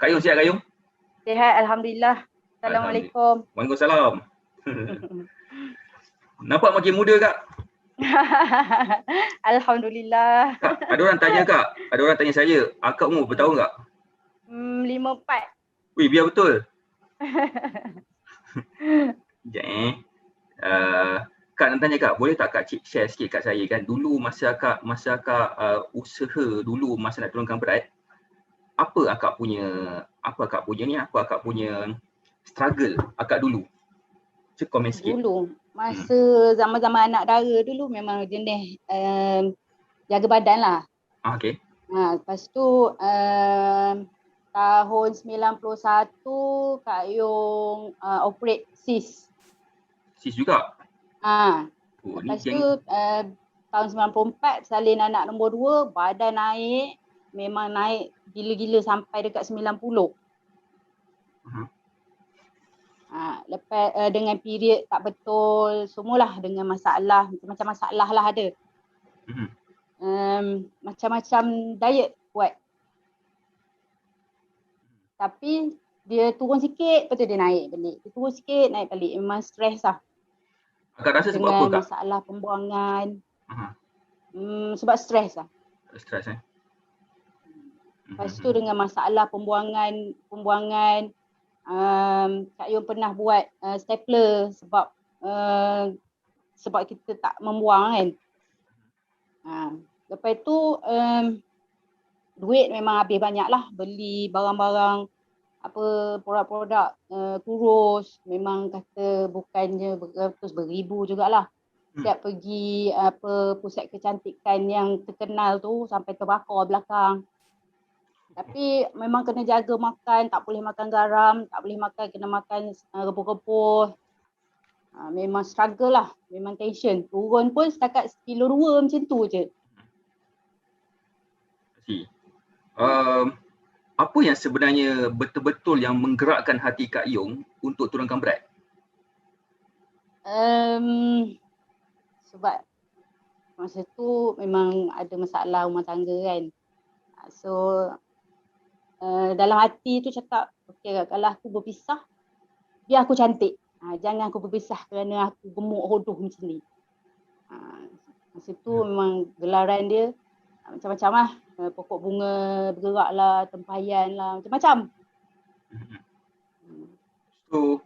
Kak Yung sihat Kak Yung? Sihat, Alhamdulillah. Alhamdulillah. Assalamualaikum. Waalaikumsalam. Nampak makin muda Kak. Alhamdulillah. Kak, ada orang tanya Kak. Ada orang tanya saya, akak umur berapa tahun Kak? 54. Wih, biar betul. Sekejap Kak nak tanya Kak, boleh tak Kak share sikit kat saya kan, dulu masa akak usaha dulu masa nak turunkan berat, apa akak punya struggle akak dulu? Cuba komen sikit. Dulu, masa zaman-zaman anak dara dulu memang jenis jaga badan lah. Okay. Lepas tu tahun 91 Kak Yung operate cyst. Sis juga? Lepas tu tahun 94 salin anak nombor 2, badan naik, memang naik gila-gila sampai dekat 90. Lepas dengan period tak betul, semualah dengan masalah, macam-macam masalah lah ada. Macam-macam diet buat. Tapi dia turun sikit, lepas tu dia naik balik. Dia turun sikit, naik balik. Memang stres lah. Akak rasa sebab apa Kak? Dengan masalah pembuangan. Sebab stres lah. Stres Lepas tu dengan masalah pembuangan Kak Yung pernah buat stapler sebab kita tak membuang kan. Lepas tu duit memang habis banyak lah, beli barang-barang produk-produk kurus, memang kata bukannya beratus beribu jugalah. Setiap pergi pusat kecantikan yang terkenal tu sampai terbakar belakang. Tapi memang kena jaga makan, tak boleh makan garam, tak boleh makan, kena makan rebus-rebus. Memang struggle lah, memang tension. Turun pun setakat 1.2 kilo macam tu je. Apa yang sebenarnya betul-betul yang menggerakkan hati Kak Yung untuk turunkan berat? Sebab masa tu memang ada masalah rumah tangga kan. So dalam hati tu cakap, okay, kalau aku berpisah, biar aku cantik. Jangan aku berpisah kerana aku gemuk hodoh macam ni. Masa tu memang gelaran dia macam-macam lah. Pokok bunga bergerak lah, tempayan lah, macam-macam. So,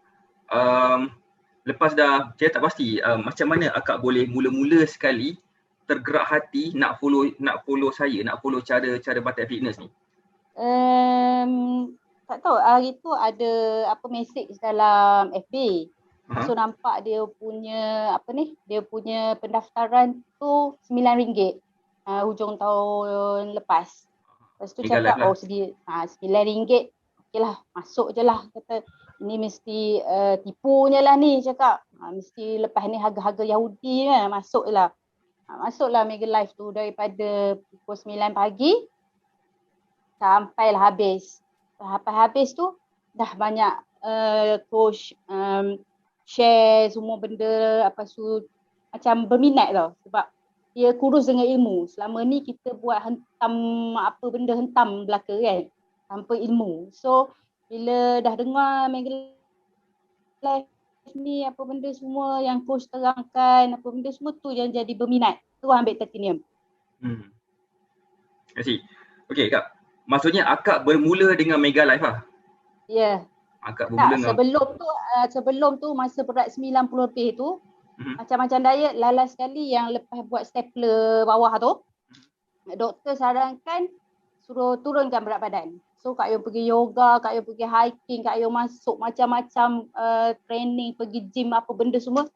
lepas dah, saya tak pasti macam mana akak boleh mula-mula sekali tergerak hati nak follow cara Batak Fitness ni? Tak tahu, hari tu ada message dalam FB. So nampak dia punya pendaftaran tu RM9 hujung tahun lepas. Lepas tu cakap RM9, okey lah, masuk je lah. Kata ni mesti tipunya lah ni, cakap mesti lepas ni harga-harga Yahudi kan, masuk je lah. Masuklah Mega Live tu daripada pukul 9 pagi sampailah habis. Sampai habis tu dah banyak coach share semua benda macam berminat tau, sebab dia kurus dengan ilmu. Selama ni kita buat hentam belaka kan, tanpa ilmu. So bila dah dengar Mega Live ni, apa benda semua yang coach terangkan, apa benda semua tu yang jadi berminat, tu ambil titanium. I see. Okay Kak, maksudnya akak bermula dengan Mega Live lah? Ya. Akak bermula sebelum tu masa berat 90 lebih tu, macam-macam diet, last sekali yang lepas buat stapler bawah tu, doktor sarankan suruh turunkan berat badan. So Kak Yung pergi yoga, Kak Yung pergi hiking, Kak Yung masuk macam-macam training, pergi gym, apa benda semua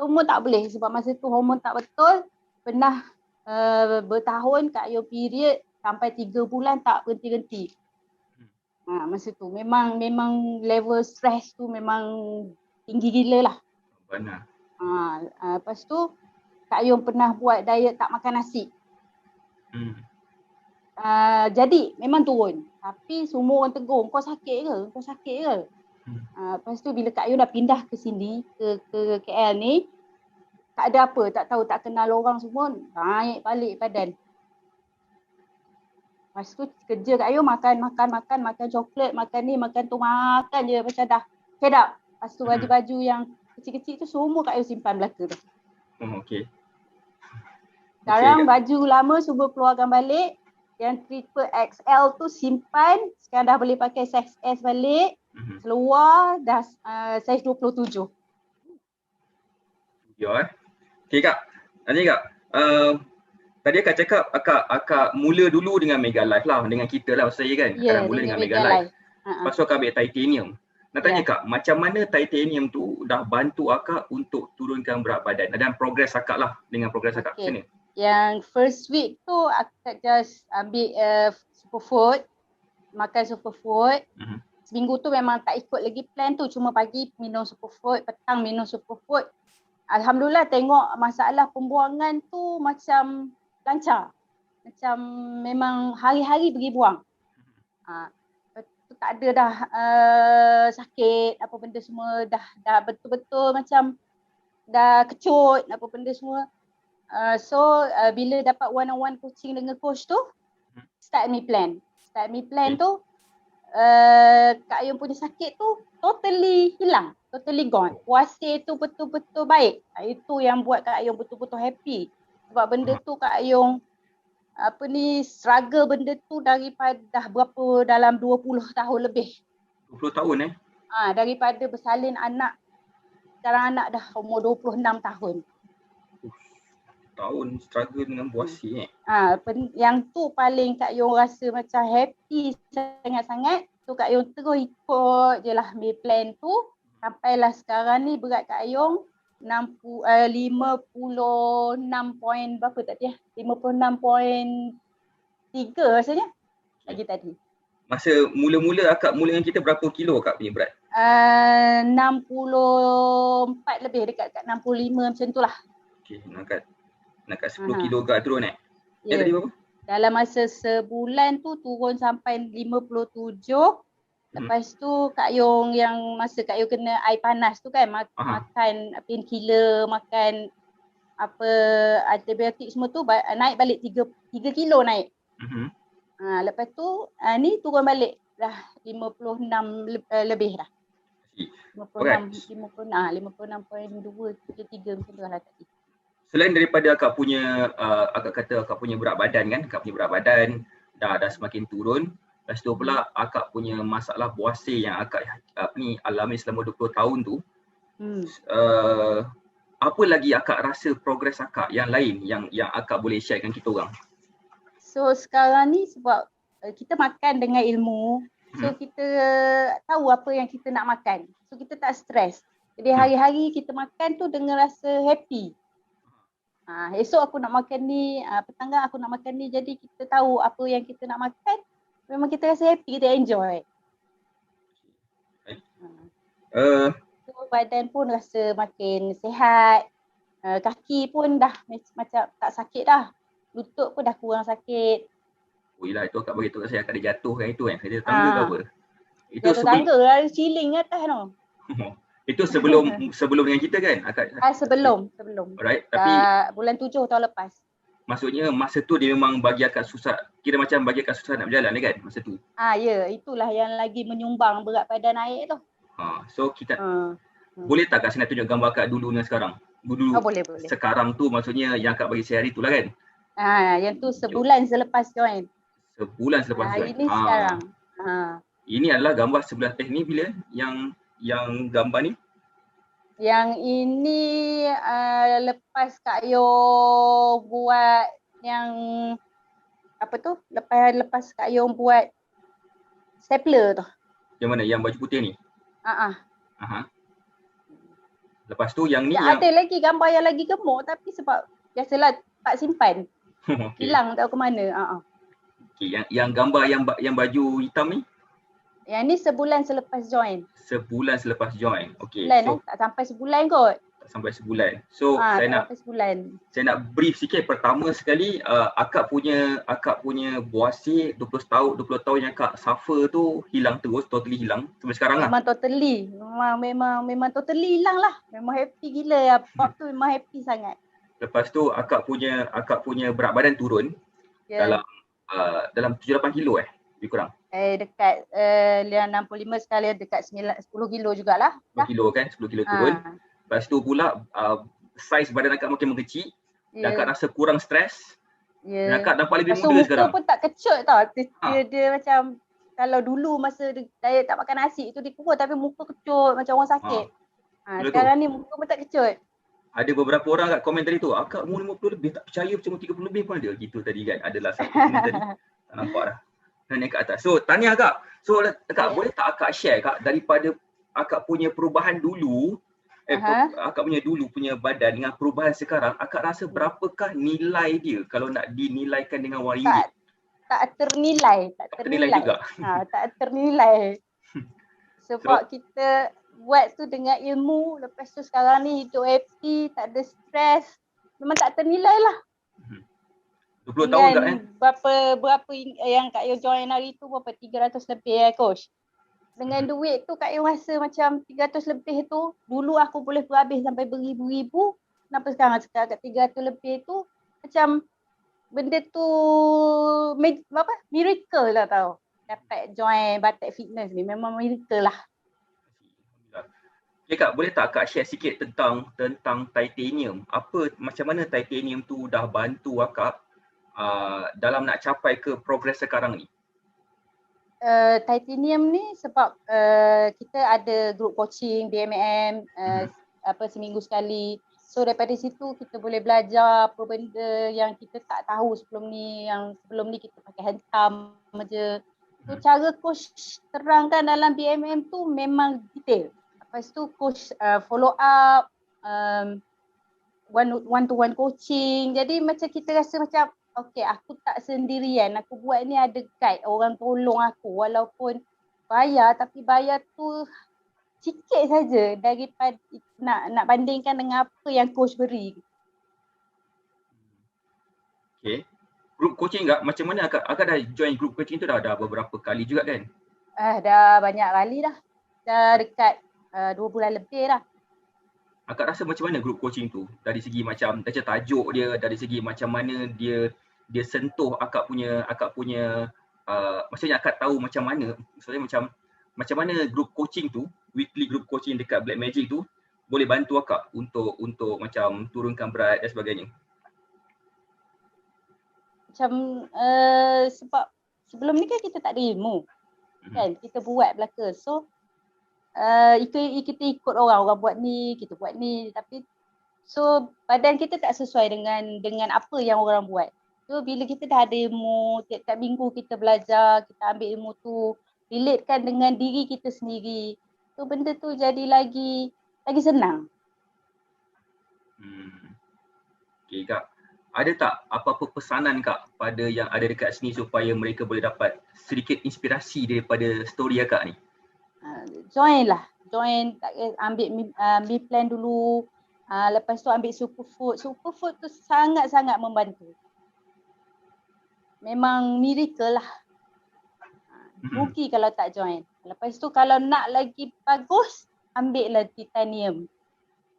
tak boleh sebab masa tu hormon tak betul. Pernah bertahun Kak Yung period sampai 3 bulan tak berhenti-henti. Masa tu memang level stress tu memang tinggi gila lah. Benar. Lepas tu Kak Yung pernah buat diet tak makan nasi. Jadi memang turun. Tapi semua orang tegur, kau sakit ke? Lepas tu bila Kak Yung dah pindah ke sini, ke KL ni, tak ada apa, tak tahu, tak kenal orang semua, naik balik badan. Lepas tu kerja Kak Ayung makan coklat, makan ni, makan tu, makan je macam dah fed up. Lepas tu baju-baju yang kecil-kecil tu semua Kak Ayung simpan belaka tu. Okey. Sekarang baju lama semua keluarkan balik. Yang triple XL tu simpan. Sekarang dah boleh pakai size S balik. Seluar dah size 27. Ya. Okey Kak. Tadi Kak. Tadi Kak cakap akak mula dulu dengan Mega Life lah. Dengan kita lah saya kan. Ya, Mula dengan Mega Mega Life. Life. Lepas tu akak ambil titanium. Nak tanya Kak, macam mana titanium tu dah bantu akak untuk turunkan berat badan? Dan progres akak lah dengan progres akak. Sini. Yang first week tu akak just ambil superfood. Makan superfood. Seminggu tu memang tak ikut lagi plan tu. Cuma pagi minum superfood, petang minum superfood. Alhamdulillah tengok masalah pembuangan tu macam lancar. Macam memang hari-hari pergi buang. Tak ada dah sakit, apa benda semua dah betul-betul macam dah kecut, apa benda semua. So bila dapat one-on-one coaching dengan coach tu, start me plan. Start me plan tu, Kak Ayung punya sakit tu totally hilang, totally gone. Puasa tu betul-betul baik. Itu yang buat Kak Ayung betul-betul happy. Sebab benda tu Kak Ayung struggle benda tu daripada dah berapa, dalam 20 tahun lebih. 20 tahun daripada bersalin anak. Sekarang anak dah umur 26 tahun. Tahun struggle dengan puasa Yang tu paling Kak Ayung rasa macam happy sangat-sangat. Tu Kak Ayung terus ikut je lah meal plan tu. Sampailah sekarang ni berat Kak Ayung 56 point berapa tadi 56.3 rasanya lagi tadi. Masa mula-mula akak mula dengan kita berapa kilo akak punya berat? 64 lebih, dekat 65 macam tu lah. Okey, nak kat 10 kilo agak turun Ya. Tadi berapa? Dalam masa sebulan tu turun sampai 57. Lepas tu Kak Ayung yang masa Kak Ayung kena air panas tu kan, makan painkiller, makan apa antibiotik semua tu naik balik 3 kilo naik. Lepas tu ni turun balik dah 56 lebih dah. 56.2 macam tu lah tadi. Selain daripada akak punya akak kata akak punya berat badan kan, akak punya berat badan dah semakin turun. Lepas tu pula akak punya masalah puasa yang akak alami selama 20 tahun tu. Apa lagi akak rasa progres akak yang lain yang akak boleh share dengan kita orang? So sekarang ni sebab kita makan dengan ilmu, so kita tahu apa yang kita nak makan. So kita tak stres. Jadi hari-hari kita makan tu dengan rasa happy. Esok aku nak makan ni, petang aku nak makan ni. Jadi kita tahu apa yang kita nak makan. Memang kita rasa happy, kita enjoy. So badan pun rasa makin sihat. Kaki pun dah macam tak sakit dah. Lutut pun dah kurang sakit. Oh yelah, itu akak beritahu saya akak ada jatuh kan itu kan? Kereta tangga ke apa? Itu jatuh tangga, ada ceiling atas tu. Itu sebelum dengan kita kan? Sebelum. Alright, tapi bulan 7 tahun lepas. Maksudnya masa tu dia memang bagi akak susah, kira macam bagi akak susah nak berjalan kan masa tu? Ya, itulah yang lagi menyumbang berat badan naik tu. So kita boleh tak Kak saya nak tunjuk gambar akak dulu dengan sekarang? Dulu boleh. Sekarang tu maksudnya yang akak bagi saya hari tu lah kan? Yang tu sebulan selepas join. Sebulan selepas join. Ini sekarang. Ini adalah gambar sebelah ni bila yang gambar ni? Yang ini lepas Kak Ayung buat yang apa tu? Lepas Kak Ayung buat stapler tu. Yang mana? Yang baju putih ni? Lepas tu yang ni ada lagi gambar yang lagi gemuk tapi sebab biasalah tak simpan. Hilang tak tahu ke mana. Yang gambar yang baju hitam ni? Yang ni sebulan selepas join. Sebulan selepas join. Okey. Tak sampai sebulan kot. Tak sampai sebulan. So saya nak brief sikit. Pertama sekali akak punya buasi 20 tahun yang akak suffer tu hilang terus, totally hilang sampai sekarang lah. Memang totally. Memang totally hilang lah. Memang happy gila ya. Pop tu memang happy sangat. Lepas tu akak punya berat badan turun. Dalam dalam 7-8 kilo lebih kurang. Dekat 65 sekali dekat 10 kilo jugalah. 10 kilo kan, 10 kilo turun. Lepas tu pula saiz badan akak makin mengecil. Dan akak rasa kurang stres. Dan akak nampak lebih muda sekarang. Muka pun tak kecut tau. Dia macam kalau dulu masa diet tak makan nasi tu dia kurus tapi muka kecut macam orang sakit. Sekarang ni muka pun tak kecut. Ada beberapa orang kat komen tadi tu, akak umur 50 lebih tak percaya macam umur 30 lebih pun ada. Gitu tadi kan. Adalah satu komen tadi. Tak nampak dah. Dan kat atas. So tanya akak. So akak boleh tak akak share kak daripada akak punya perubahan dulu, akak punya dulu punya badan dengan perubahan sekarang, akak rasa berapakah nilai dia kalau nak dinilaikan dengan wang ringgit? Tak ternilai. Tak ternilai juga. Tak ternilai. Sebab kita buat tu dengan ilmu, lepas tu sekarang ni hidup happy, tak ada stres. Memang tak ternilai lah. 20 tahun tak berapa yang Kak Yung join hari tu berapa 300 lebih coach. Dengan duit tu Kak Yung rasa macam 300 lebih tu dulu aku boleh berhabis sampai beribu-ribu. Kenapa sekarang kat 300 lebih tu macam benda tu miracle lah tau. Dapat join Batik Fitness ni memang miracle lah. Okay kak, boleh tak kak share sikit tentang titanium? Macam mana titanium tu dah bantu akak dalam nak capai ke progres sekarang ni? Titanium ni sebab kita ada group coaching BMM seminggu sekali. So daripada situ kita boleh belajar apa benda yang kita tak tahu sebelum ni, yang sebelum ni kita pakai hantam aja. So cara coach terangkan dalam BMM tu memang detail. Lepas tu coach follow up, one to one coaching. Jadi macam kita rasa macam okay, aku tak sendirian. Aku buat ni ada guide, orang tolong aku. Walaupun bayar, tapi bayar tu sikit saja daripada nak bandingkan dengan apa yang coach beri. Okay. Group coaching kak, macam mana akak dah join group coaching tu dah beberapa kali juga kan? Dah banyak kali dah. Dah dekat 2 bulan lebih dah. Akak rasa macam mana group coaching tu? Dari segi macam tajuk dia, dari segi macam mana dia sentuh akak punya maksudnya akak tahu macam mana, maksudnya macam mana group coaching tu, weekly group coaching dekat Black Magic tu boleh bantu akak untuk macam turunkan berat dan sebagainya. Macam sebab sebelum ni kan kita tak ada ilmu. Kan kita buat belaka. So kita ikut orang buat ni, kita buat ni, tapi so badan kita tak sesuai dengan apa yang orang buat. So bila kita dah ada ilmu, tiap-tiap minggu kita belajar, kita ambil ilmu tu, relatekan dengan diri kita sendiri. So benda tu jadi lagi senang. Okay kak, ada tak apa-apa pesanan kak pada yang ada dekat sini supaya mereka boleh dapat sedikit inspirasi daripada story akak ni? Join, ambil meal plan dulu, lepas tu ambil superfood tu sangat-sangat membantu. Memang miracle lah. Rugi kalau tak join. Lepas tu kalau nak lagi bagus, ambil lah titanium.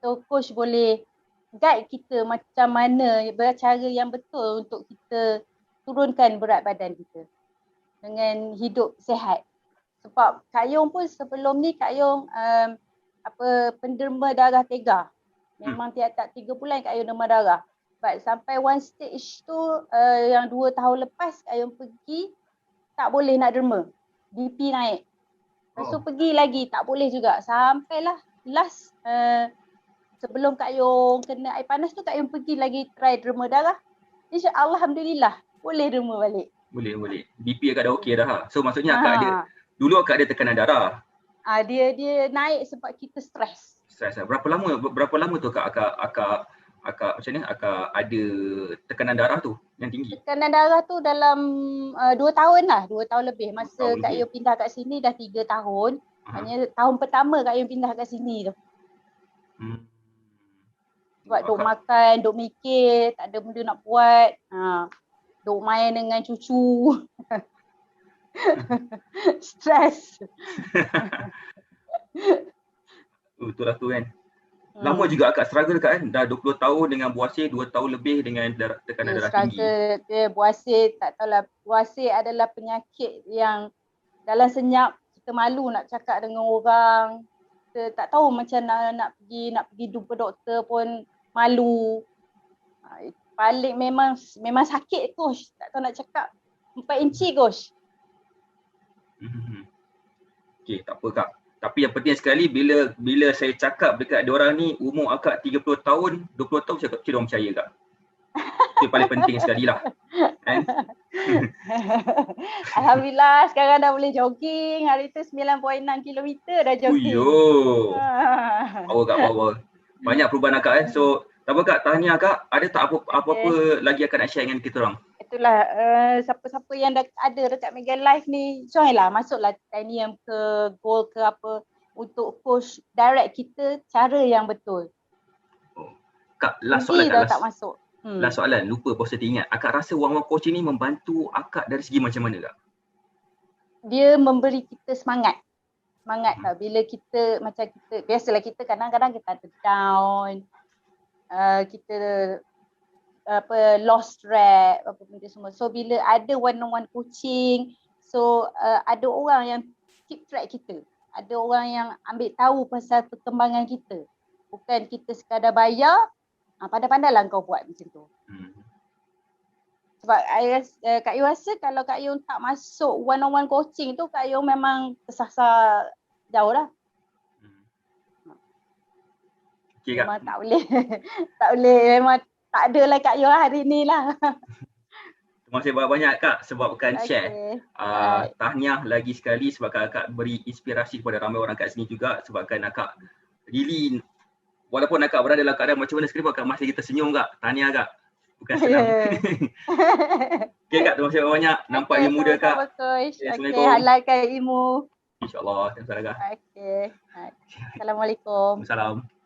So coach boleh guide kita macam mana cara yang betul untuk kita turunkan berat badan kita dengan hidup sihat. Sebab Kak Yung pun sebelum ni Kak Yung penderma darah tega. Memang tiap-tiap 3 bulan Kak Yung derma darah. But sampai one stage tu yang 2 tahun lepas Kak Yung pergi tak boleh nak derma. BP naik. Lepas tu pergi lagi tak boleh juga. Sampailah last sebelum Kak Yung kena air panas tu Kak Yung pergi lagi try derma darah. Alhamdulillah boleh derma balik. Boleh. BP akak dah okey dah. So maksudnya akak dulu akak ada tekanan darah. Dia naik sebab kita stres. Berapa lama tu akak macam ni akak ada tekanan darah tu yang tinggi? Tekanan darah tu dalam 2 tahun lah, 2 tahun lebih. Masa Kak Yung pindah kat sini dah 3 tahun. Hanya tahun pertama Kak Yung pindah kat sini tu. Sebab duk makan, duk mikir, tak ada benda nak buat. Duk main dengan cucu. Stres. Betul lah tu kan. Lama juga akak struggle kan, dah 20 tahun dengan buasir, 2 tahun lebih dengan tekanan darah tinggi. Dia buasir, tak tahulah, buasir adalah penyakit yang dalam senyap kita malu nak cakap dengan orang. Kita tak tahu macam nak pergi jumpa doktor pun malu. Paling memang sakit coach, tak tahu nak cakap 4 inci coach. Okey, tak apa Kak. Tapi yang penting sekali bila saya cakap dekat diorang ni umur akak 30 tahun, 20 tahun saya diorang percaya Kak. Itu paling penting sekali lah. Kan? Alhamdulillah sekarang dah boleh jogging. Hari tu 9.6 km dah jogging. Uyo. Power Kak, power. Banyak perubahan akak kan. So, tak apa Kak, tahniah Kak. Ada tak apa-apa lagi akak nak share dengan kita orang? Itulah, siapa-siapa yang ada dekat Mega Live ni, join lah, masuklah Titanium ke Gold ke apa untuk coach direct kita cara yang betul. Kak, last soalan Kak. Tak masuk. Last soalan, lupa bos saya ingat. Akak rasa one-on-one coaching ni membantu akak dari segi macam mana Kak? Dia memberi kita semangat. Semangat lah. Bila kita biasalah kita kadang-kadang kita down, kita lost track apa benda semua. So bila ada one-on-one coaching, so ada orang yang keep track kita. Ada orang yang ambil tahu pasal perkembangan kita. Bukan kita sekadar bayar, pandai-pandailah kau buat macam tu. Sebab Kak Yu rasa kalau Kak Yu tak masuk one-on-one coaching tu, Kak Yu memang tersasar jauh lah. Okay, memang Kak. tak boleh, memang tak ada lah Kak Yu hari ni lah. Terima kasih banyak Kak sebabkan share. Tahniah lagi sekali sebabkan Kak beri inspirasi kepada ramai orang kat sini juga, sebabkan Kak really, walaupun Kak berada dalam keadaan macam mana sekalipun Kak masih kita senyum Kak. Tahniah Kak. Bukan senang. Okay Kak, terima kasih banyak. Nampak ilmu muda Kak. Assalamualaikum. Halalkan ilmu. InsyaAllah. Terima kasih Kak. Assalamualaikum. Assalamualaikum.